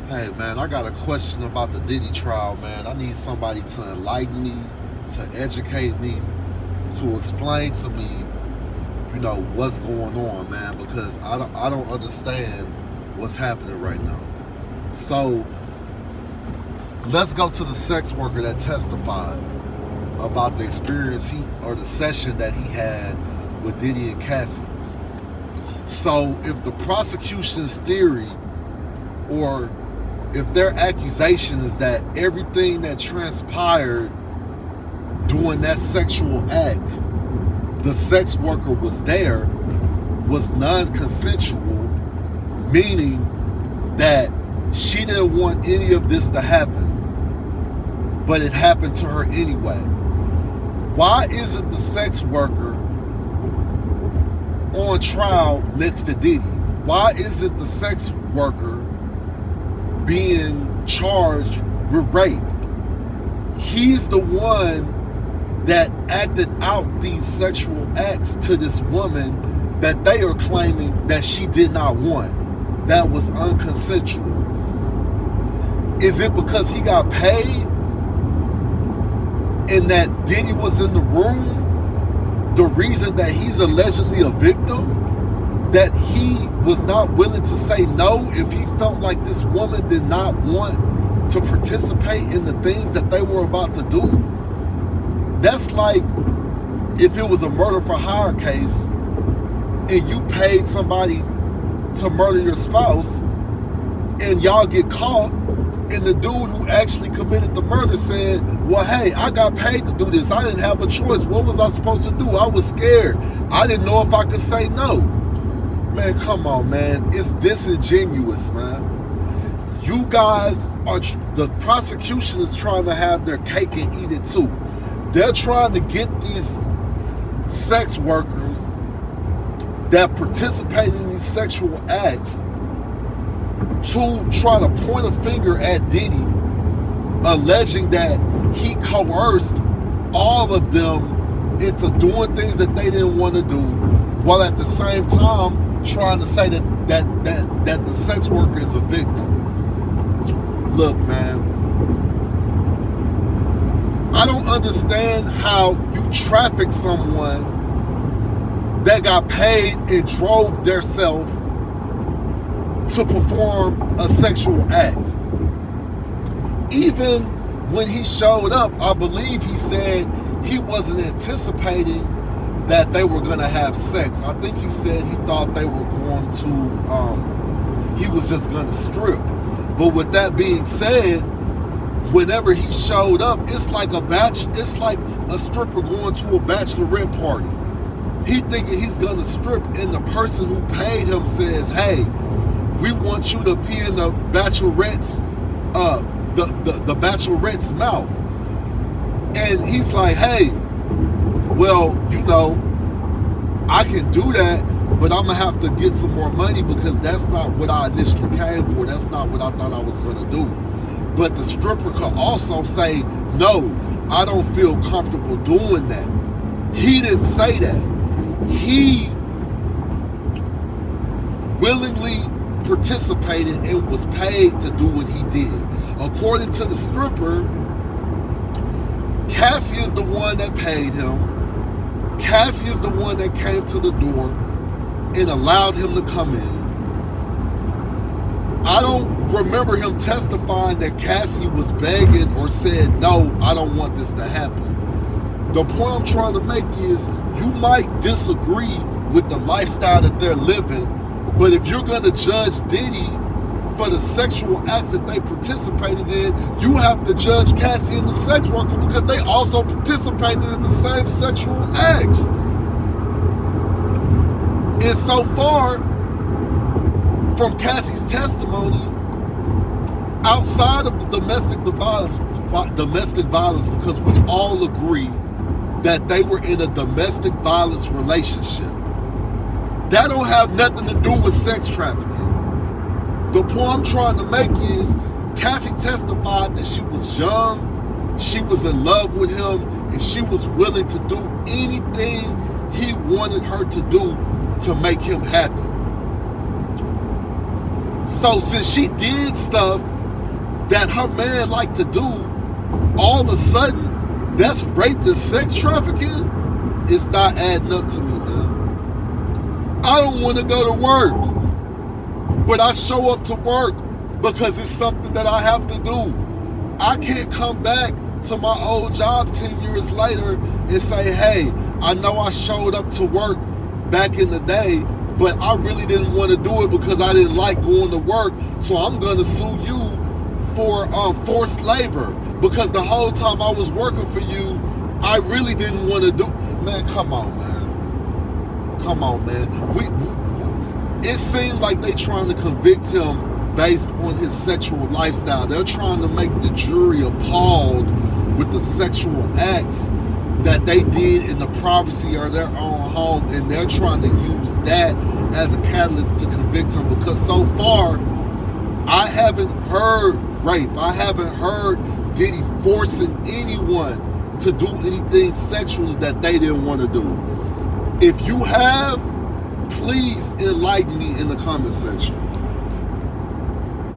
Hey man, I got a question about the Diddy trial, man. I need somebody to enlighten me, to educate me, to explain to me, what's going on, man, because I don't understand what's happening right now. So let's go to the sex worker that testified about the experience or the session that he had with Diddy and Cassie. So if the prosecution's theory, or if their accusation is that everything that transpired during that sexual act, the sex worker was there, was non-consensual, meaning that she didn't want any of this to happen, but it happened to her anyway. Why isn't the sex worker on trial next to Diddy? Why isn't the sex worker being charged with rape? He's the one that acted out these sexual acts to this woman that they are claiming that she did not want, that was unconsensual. Is it because he got paid and that Diddy was in the room the reason that he's allegedly a victim? That he was not willing to say no if he felt like this woman did not want to participate in the things that they were about to do? That's like if it was a murder for hire case and you paid somebody to murder your spouse and y'all get caught and the dude who actually committed the murder said, well, hey, I got paid to do this. I didn't have a choice. What was I supposed to do? I was scared. I didn't know if I could say no. Man, come on, man. It's disingenuous, man. You guys the prosecution is trying to have their cake and eat it too. They're trying to get these sex workers that participate in these sexual acts to try to point a finger at Diddy, alleging that he coerced all of them into doing things that they didn't want to do, while at the same time trying to say that the sex worker is a victim. Look, man, I don't understand how you traffic someone that got paid and drove theirself to perform a sexual act. Even when he showed up, I believe he said he wasn't anticipating that they were going to have sex. I think he said he thought they were going to, he was just going to strip. But with that being said, whenever he showed up, it's like a stripper going to a bachelorette party. He thinking he's going to strip, and the person who paid him says, hey, we want you to be in the bachelorette's, the bachelorette's mouth. And he's like, hey, well, I can do that, but I'm going to have to get some more money because that's not what I initially came for. That's not what I thought I was going to do. But the stripper could also say, no, I don't feel comfortable doing that. He didn't say that. He willingly participated and was paid to do what he did. According to the stripper, Cassie is the one that paid him. Cassie is the one that came to the door and allowed him to come in. I don't remember him testifying that Cassie was begging or said, no, I don't want this to happen. The point I'm trying to make is you might disagree with the lifestyle that they're living, but if you're going to judge Diddy for the sexual acts that they participated in, you have to judge Cassie and the sex worker because they also participated in the same sexual acts. And so far from Cassie's testimony, outside of the domestic violence, because we all agree that they were in a domestic violence relationship, that don't have nothing to do with sex trafficking. The point I'm trying to make is Cassie testified that she was young, she was in love with him, and she was willing to do anything he wanted her to do to make him happy. So since she did stuff that her man like to do, all of a sudden, that's rape and sex trafficking, it's not adding up to me, man. I don't want to go to work, but I show up to work because it's something that I have to do. I can't come back to my old job 10 years later and say, hey, I know I showed up to work back in the day, but I really didn't want to do it because I didn't like going to work, so I'm going to sue you for forced labor because the whole time I was working for you, I really didn't want to do. Man, come on, man. Come on, man. It seemed like they trying to convict him based on his sexual lifestyle. They're trying to make the jury appalled with the sexual acts that they did in the privacy of their own home, and they're trying to use that as a catalyst to convict him because so far, I haven't heard rape. I haven't heard Diddy forcing anyone to do anything sexually that they didn't want to do. If you have, please enlighten me in the comment section.